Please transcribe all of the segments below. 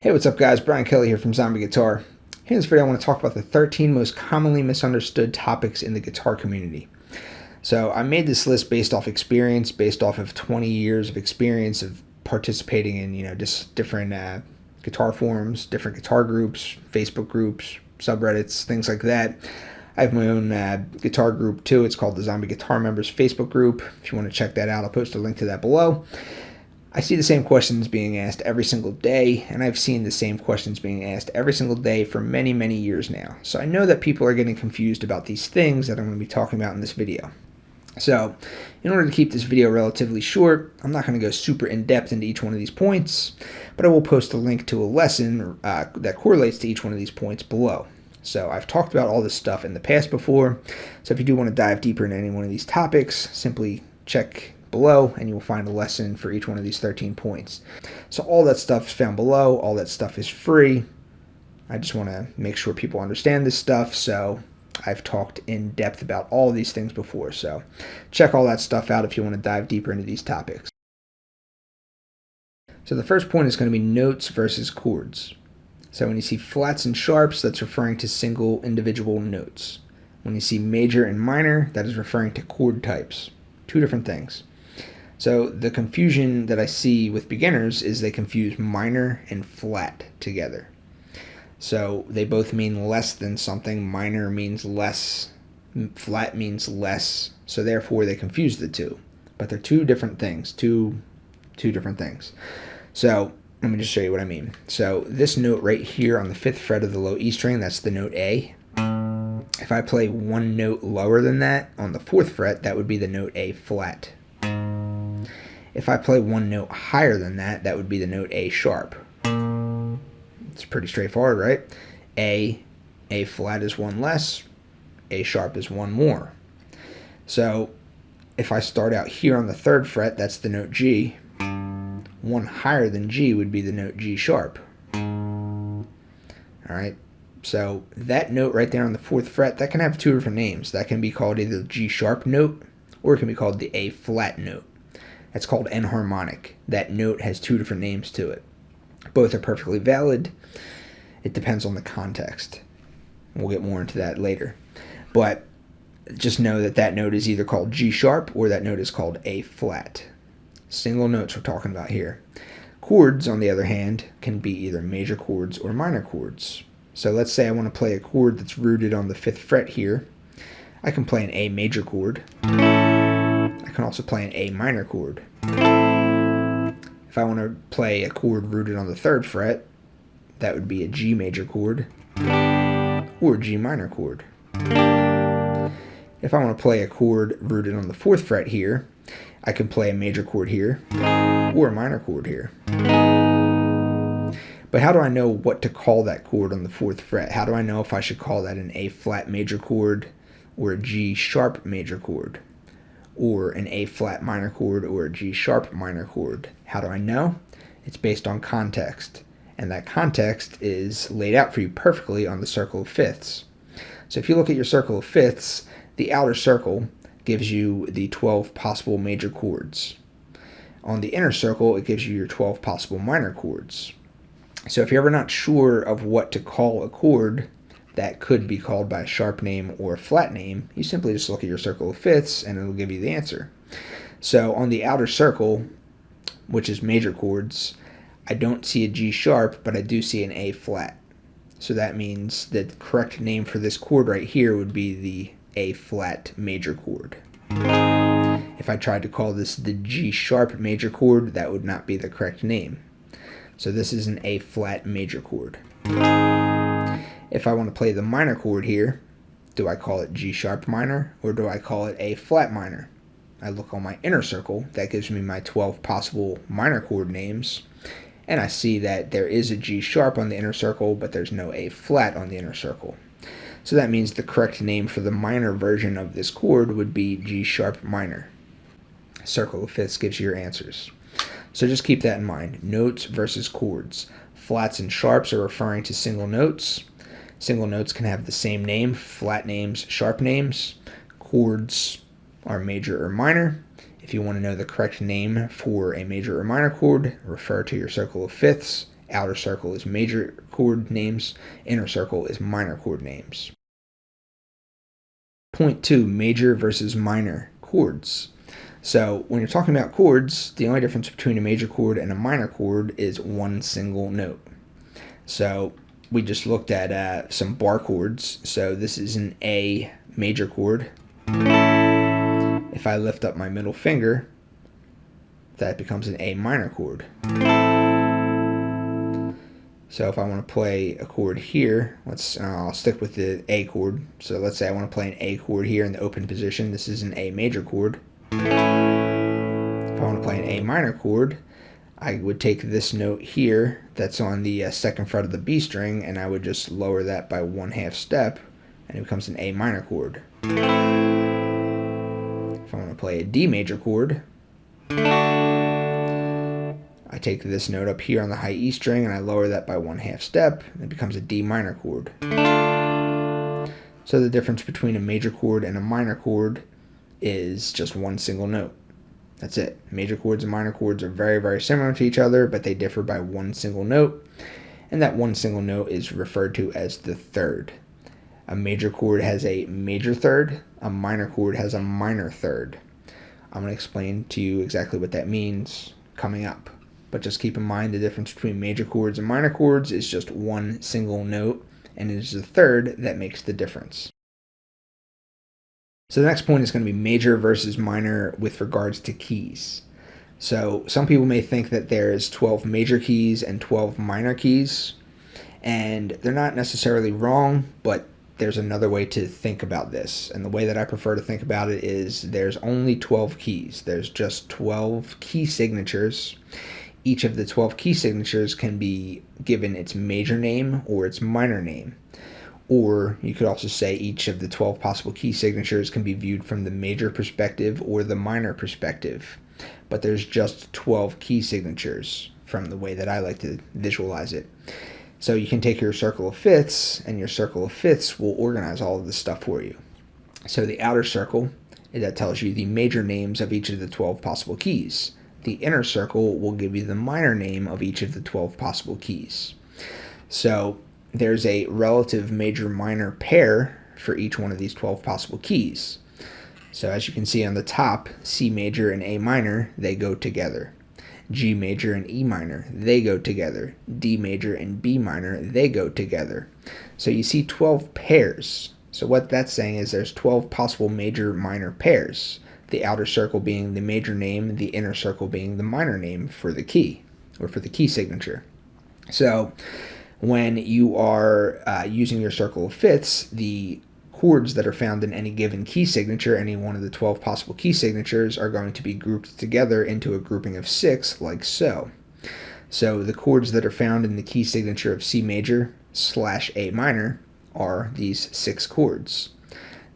Hey, what's up guys? Brian Kelly here from Zombie Guitar. Here in this video I want to talk about the 13 most commonly misunderstood topics in the guitar community. So I made this list based off experience, based off of 20 years of experience of participating in, just different guitar forums, different guitar groups, Facebook groups, subreddits, things like that. I have my own guitar group too. It's called the Zombie Guitar Members Facebook group. If you want to check that out, I'll post a link to that below. I see the same questions being asked every single day, and I've seen the same questions being asked every single day for many, many years now. So I know that people are getting confused about these things that I'm going to be talking about in this video. So in order to keep this video relatively short, I'm not going to go super in-depth into each one of these points, but I will post a link to a lesson that correlates to each one of these points below. So I've talked about all this stuff in the past before, so if you do want to dive deeper into any one of these topics, simply check below and you will find a lesson for each one of these 13 points. So all that stuff is found below, all that stuff is free. I just want to make sure people understand this stuff, so I've talked in depth about all of these things before, so check all that stuff out if you want to dive deeper into these topics. So the first point is going to be notes versus chords. So when you see flats and sharps, that's referring to single individual notes. When you see major and minor, that is referring to chord types. Two different things. So the confusion that I see with beginners is they confuse minor and flat together. So they both mean less than something. Minor means less, flat means less. So therefore they confuse the two. But they're two different things, two different things. So let me just show you what I mean. So this note right here on the 5th fret of the low E string, that's the note A. If I play one note lower than that on the 4th fret, that would be the note A flat. If I play one note higher than that, that would be the note A sharp. It's pretty straightforward, right? A flat is one less, A sharp is one more. So if I start out here on the 3rd fret, that's the note G. One higher than G would be the note G sharp. All right. So that note right there on the 4th fret, that can have two different names. That can be called either the G sharp note, or it can be called the A flat note. That's called enharmonic. That note has two different names to it. Both are perfectly valid. It depends on the context. We'll get more into that later. But just know that that note is either called G sharp or that note is called A flat. Single notes we're talking about here. Chords, on the other hand, can be either major chords or minor chords. So let's say I want to play a chord that's rooted on the 5th fret here. I can play an A major chord. I can also play an A minor chord. If I want to play a chord rooted on the 3rd fret, that would be a G major chord or G minor chord. If I want to play a chord rooted on the 4th fret here, I can play a major chord here or a minor chord here. But how do I know what to call that chord on the 4th fret? How do I know if I should call that an A flat major chord or a G sharp major chord, or an A flat minor chord or a G sharp minor chord? How do I know? It's based on context, and that context is laid out for you perfectly on the circle of fifths. So if you look at your circle of fifths, the outer circle gives you the 12 possible major chords. On the inner circle, it gives you your 12 possible minor chords. So if you're ever not sure of what to call a chord that could be called by a sharp name or a flat name, you simply just look at your circle of fifths and it'll give you the answer. So on the outer circle, which is major chords, I don't see a G sharp, but I do see an A flat. So that means that the correct name for this chord right here would be the A flat major chord. If I tried to call this the G sharp major chord, that would not be the correct name. So this is an A flat major chord. If I want to play the minor chord here, do I call it G sharp minor or do I call it A flat minor? I look on my inner circle, that gives me my 12 possible minor chord names, and I see that there is a G sharp on the inner circle, but there's no A flat on the inner circle. So that means the correct name for the minor version of this chord would be G sharp minor. Circle of fifths gives you your answers. So just keep that in mind. Notes versus chords. Flats and sharps are referring to single notes. Single notes can have the same name, flat names, sharp names. Chords are major or minor. If you want to know the correct name for a major or minor chord, refer to your circle of fifths. Outer circle is major chord names. Inner circle is minor chord names. Point 2, major versus minor chords. So when you're talking about chords, the only difference between a major chord and a minor chord is one single note. So we just looked at some bar chords. So this is an A major chord. If I lift up my middle finger, that becomes an A minor chord. So if I want to play a chord here, I'll stick with the A chord. So let's say I want to play an A chord here in the open position. This is an A major chord. If I want to play an A minor chord, I would take this note here that's on the second fret of the B string, and I would just lower that by 1/2 step, and it becomes an A minor chord. If I want to play a D major chord, I take this note up here on the high E string and I lower that by 1/2 step, and it becomes a D minor chord. So the difference between a major chord and a minor chord is just one single note. That's it. Major chords and minor chords are very, very similar to each other, but they differ by one single note, and that one single note is referred to as the third. A major chord has a major third, a minor chord has a minor third. I'm going to explain to you exactly what that means coming up. But just keep in mind the difference between major chords and minor chords is just one single note, and it is the third that makes the difference. So the next point is going to be major versus minor with regards to keys. So some people may think that there's 12 major keys and 12 minor keys, and they're not necessarily wrong, but there's another way to think about this. And the way that I prefer to think about it is there's only 12 keys. There's just 12 key signatures. Each of the 12 key signatures can be given its major name or its minor name. Or you could also say each of the 12 possible key signatures can be viewed from the major perspective or the minor perspective. But there's just 12 key signatures from the way that I like to visualize it. So you can take your circle of fifths, and your circle of fifths will organize all of this stuff for you. So the outer circle, that tells you the major names of each of the 12 possible keys. The inner circle will give you the minor name of each of the 12 possible keys. So there's a relative major minor pair for each one of these 12 possible keys. So as you can see on the top, C major and A minor, they go together. G major and E minor, they go together. D major and B minor, they go together. So you see 12 pairs. So what that's saying is there's 12 possible major minor pairs. The outer circle being the major name, the inner circle being the minor name for the key, or for the key signature. So when you are using your circle of fifths, the chords that are found in any given key signature, any one of the 12 possible key signatures, are going to be grouped together into a grouping of 6, like so. So the chords that are found in the key signature of C major / A minor are these 6 chords.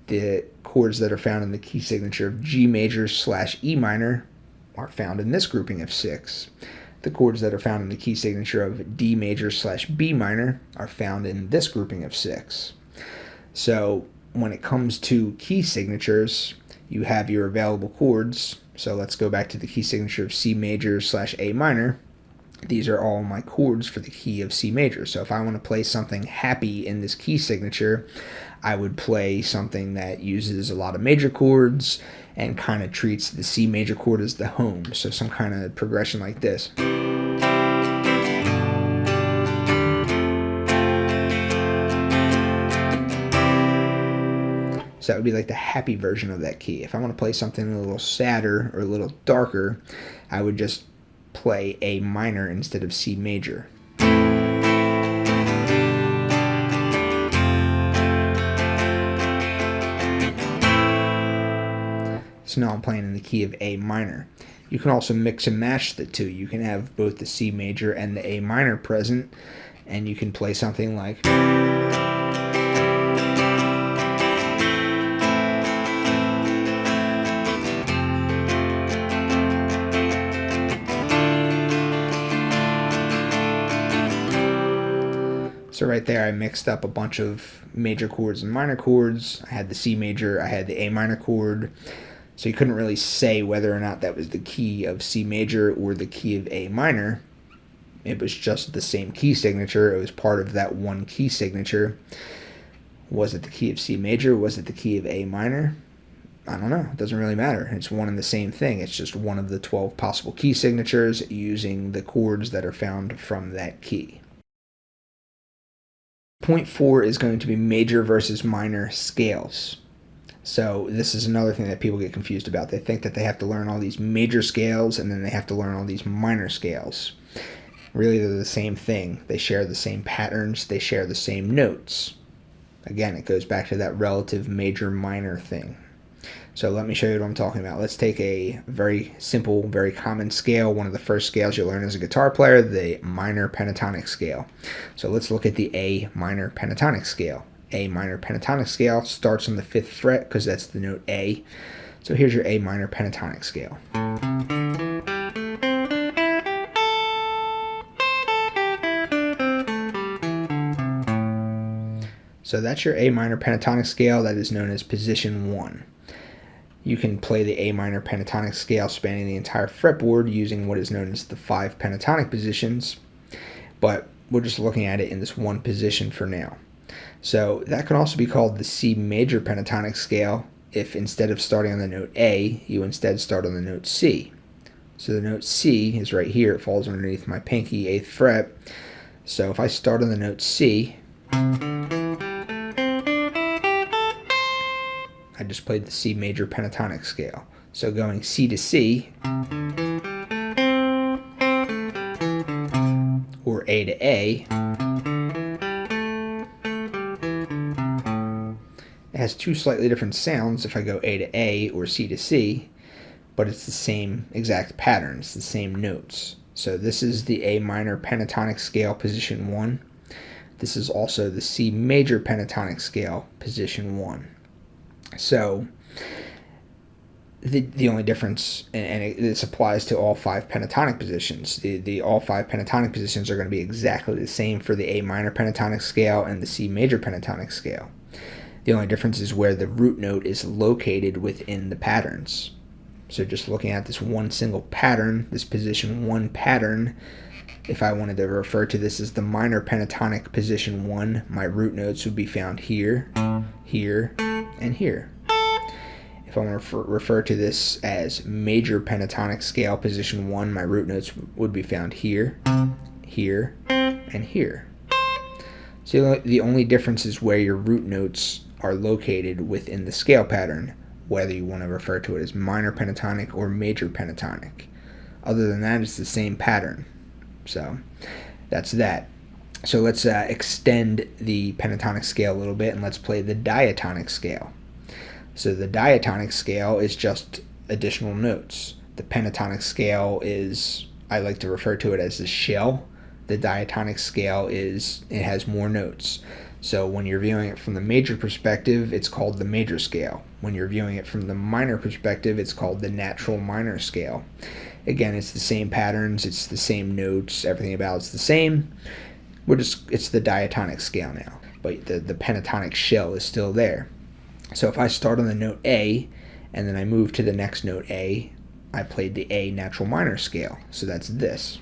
The chords that are found in the key signature of G major / E minor are found in this grouping of 6. The chords that are found in the key signature of D major / B minor are found in this grouping of 6. So when it comes to key signatures, you have your available chords. So let's go back to the key signature of C major / A minor. These are all my chords for the key of C major. So if I want to play something happy in this key signature, I would play something that uses a lot of major chords and kind of treats the C major chord as the home. So some kind of progression like this. So that would be like the happy version of that key. If I want to play something a little sadder or a little darker, I would just play A minor instead of C major. So now I'm playing in the key of A minor. You can also mix and match the two. You can have both the C major and the A minor present, and you can play something like... So right there I mixed up a bunch of major chords and minor chords. I had the C major, I had the A minor chord. So you couldn't really say whether or not that was the key of C major or the key of A minor. It was just the same key signature. It was part of that one key signature. Was it the key of C major? Was it the key of A minor? I don't know. It doesn't really matter. It's one and the same thing. It's just one of the 12 possible key signatures using the chords that are found from that key. Point 4 is going to be major versus minor scales. So this is another thing that people get confused about. They think that they have to learn all these major scales and then they have to learn all these minor scales. Really, they're the same thing. They share the same patterns. They share the same notes. Again, it goes back to that relative major-minor thing. So let me show you what I'm talking about. Let's take a very simple, very common scale, one of the first scales you learn as a guitar player, the minor pentatonic scale. So let's look at the A minor pentatonic scale. A minor pentatonic scale starts on the 5th fret because that's the note A. So here's your A minor pentatonic scale. So that's your A minor pentatonic scale. That is known as position 1. You can play the A minor pentatonic scale spanning the entire fretboard using what is known as the 5 pentatonic positions, but we're just looking at it in this one position for now. So that can also be called the C major pentatonic scale if instead of starting on the note A, you instead start on the note C. So the note C is right here. It falls underneath my pinky, 8th fret. So if I start on the note C, I just played the C major pentatonic scale. So going C to C, or A to A, it has two slightly different sounds if I go A to A or C to C, but it's the same exact pattern, it's the same notes. So this is the A minor pentatonic scale, position 1. This is also the C major pentatonic scale, position 1. So the only difference, and this applies to all 5 pentatonic positions, the all 5 pentatonic positions are going to be exactly the same for the A minor pentatonic scale and the C major pentatonic scale. The only difference is where the root note is located within the patterns. So just looking at this one single pattern, this position 1 pattern, if I wanted to refer to this as the minor pentatonic position 1, my root notes would be found here, here, and here. If I want to refer to this as major pentatonic scale position 1, my root notes would be found here, here, and here. So the only difference is where your root notes are located within the scale pattern, whether you want to refer to it as minor pentatonic or major pentatonic. Other than that, it's the same pattern. So that's that. So let's extend the pentatonic scale a little bit and let's play the diatonic scale. So the diatonic scale is just additional notes. The pentatonic scale is, I like to refer to it as the shell. The diatonic scale it has more notes. So when you're viewing it from the major perspective, it's called the major scale. When you're viewing it from the minor perspective, it's called the natural minor scale. Again, it's the same patterns, it's the same notes, everything about it's the same. It's the diatonic scale now, but the pentatonic shell is still there. So if I start on the note A, and then I move to the next note A, I played the A natural minor scale. So that's this.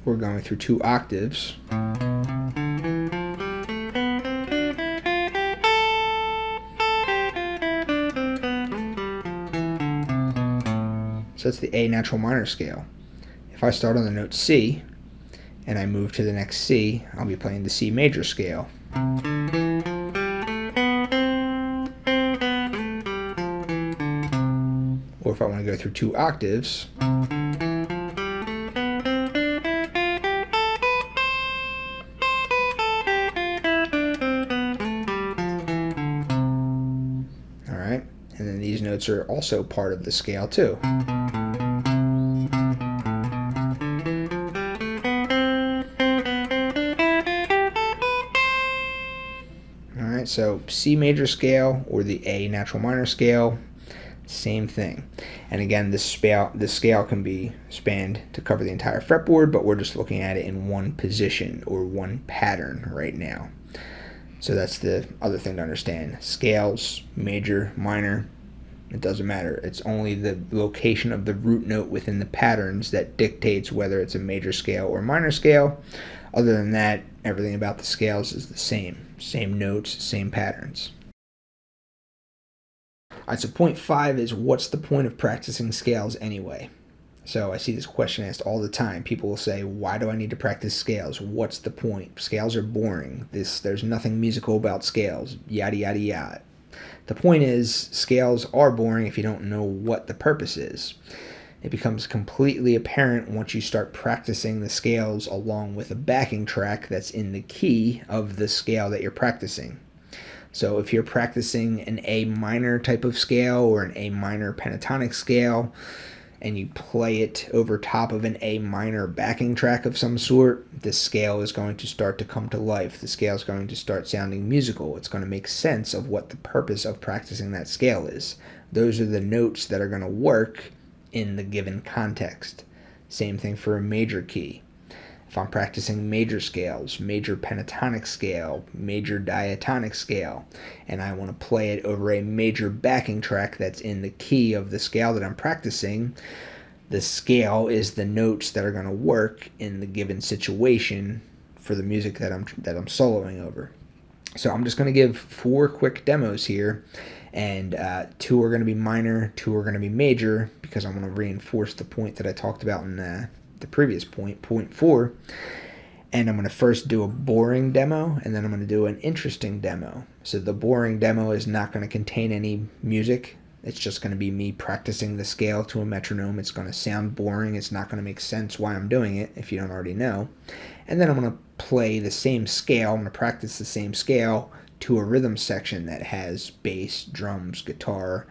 We're going through 2 octaves. So that's the A natural minor scale. If I start on the note C and I move to the next C, I'll be playing the C major scale. Or if I want to go through 2 octaves, alright, and then these notes are also part of the scale too. So C major scale or the A natural minor scale, Same thing. And again, this scale can be spanned to cover the entire fretboard, but we're just looking at it in one position or one pattern right now. So that's the other thing to understand. Scales, major, minor, it doesn't matter. It's only the location of the root note within the patterns that dictates whether it's a major scale or minor scale. Other than that, everything about the scales is the same. Same notes, same patterns. Alright, so point 5 is, what's the point of practicing scales anyway? So I see this question asked all the time. People will say, why do I need to practice scales? What's the point? Scales are boring. There's nothing musical about scales. Yada, yada, yada. The point is, scales are boring if you don't know what the purpose is. It becomes completely apparent once you start practicing the scales along with a backing track that's in the key of the scale that you're practicing. So if you're practicing an A minor type of scale or an A minor pentatonic scale, and you play it over top of an A minor backing track of some sort, the scale is going to start to come to life. The scale is going to start sounding musical. It's going to make sense of what the purpose of practicing that scale is. Those are the notes that are going to work in the given context. Same thing for a major key. If I'm practicing major scales, major pentatonic scale, major diatonic scale, and I want to play it over a major backing track that's in the key of the scale that I'm practicing, the scale is the notes that are going to work in the given situation for the music that I'm soloing over. So I'm just going to give 4 quick demos here, and 2 are going to be minor, 2 are going to be major, because I want to reinforce the point that I talked about in the previous point 4. And I'm going to first do a boring demo, and then I'm going to do an interesting demo. So the boring demo is not going to contain any music. It's just going to be me practicing the scale to a metronome. It's going to sound boring. It's not going to make sense why I'm doing it if you don't already know. And then I'm going to play the same scale. I'm going to practice the same scale to a rhythm section that has bass, drums, guitar,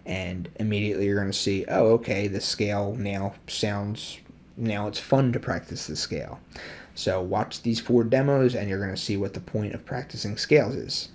and immediately you're going to see, oh, okay, the scale now it's fun to practice the scale. So watch these 4 demos and you're going to see what the point of practicing scales is.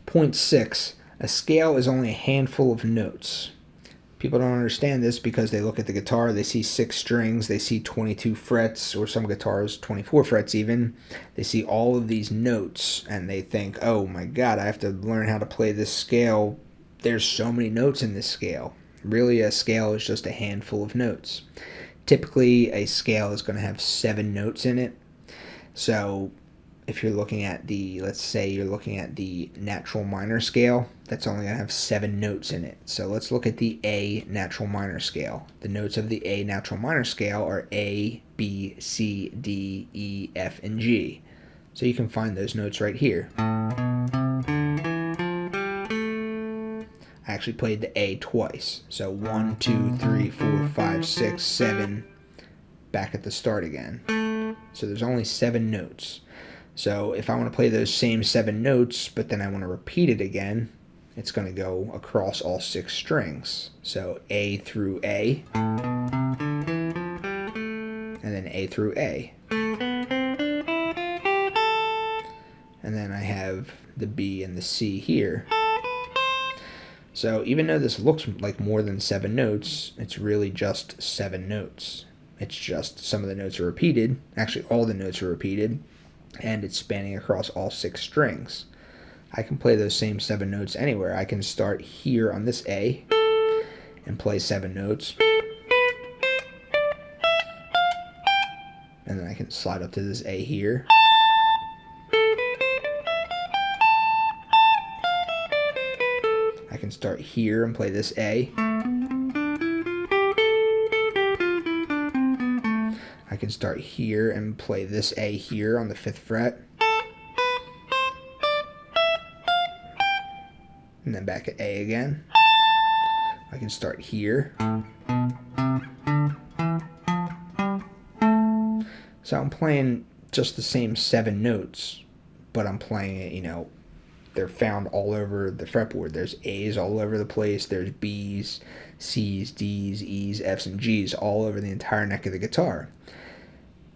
Point 6, a scale is only a handful of notes. People don't understand this because they look at the guitar, they see 6 strings, they see 22 frets, or some guitars 24 frets even. They see all of these notes and they think, oh my god, I have to learn how to play this scale. There's so many notes in this scale. Really, a scale is just a handful of notes. Typically, a scale is going to have 7 notes in it. So if you're looking at let's say you're looking at the natural minor scale, that's only going to have 7 notes in it. So let's look at the A natural minor scale. The notes of the A natural minor scale are A, B, C, D, E, F, and G. So you can find those notes right here. I actually played the A twice. So 1, 2, 3, 4, 5, 6, 7, back at the start again. So there's only 7 notes. So if I want to play those same 7 notes, but then I want to repeat it again, it's going to go across all 6 strings. So A through A, and then A through A. And then I have the B and the C here. So even though this looks like more than 7 notes, it's really just 7 notes. It's just some of the notes are repeated. Actually, all the notes are repeated, and it's spanning across all 6 strings. I can play those same 7 notes anywhere. I can start here on this A and play 7 notes. And then I can slide up to this A here. I can start here and play this A. I can start here and play this A here on the 5th fret. And then back at A again. I can start here. So I'm playing just the same 7 notes, but I'm playing it, they're found all over the fretboard. There's A's all over the place. There's B's, C's, D's, E's, F's, and G's all over the entire neck of the guitar.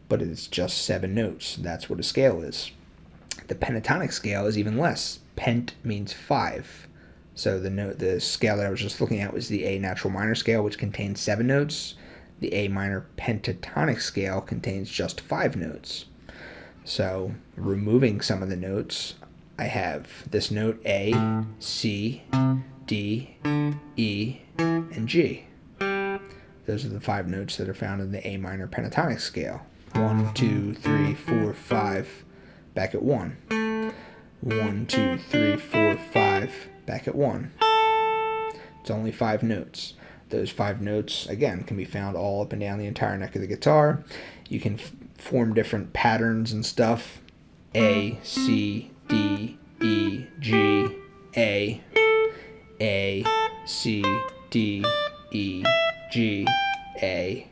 But it's just 7 notes. That's what a scale is. The pentatonic scale is even less. Pent means 5. So the scale that I was just looking at was the A natural minor scale, which contains 7 notes. The A minor pentatonic scale contains just 5 notes. So removing some of the notes, I have this note A, C, D, E, and G. Those are the 5 notes that are found in the A minor pentatonic scale. 1, 2, 3, 4, 5, back at 1. 1, 2, 3, 4, 5, back at 1. It's only 5 notes. Those 5 notes, again, can be found all up and down the entire neck of the guitar. You can form different patterns and stuff. A, C, D, E, G, A, C, D, E, G, A.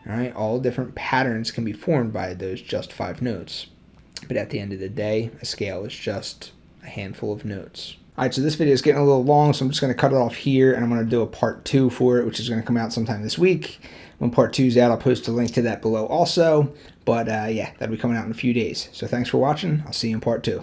Alright, all different patterns can be formed by those just 5 notes. But at the end of the day, a scale is just a handful of notes. Alright, so this video is getting a little long, so I'm just going to cut it off here, and I'm going to do a part 2 for it, which is going to come out sometime this week. When part 2 is out, I'll post a link to that below also. But yeah, that'll be coming out in a few days. So thanks for watching. I'll see you in part 2.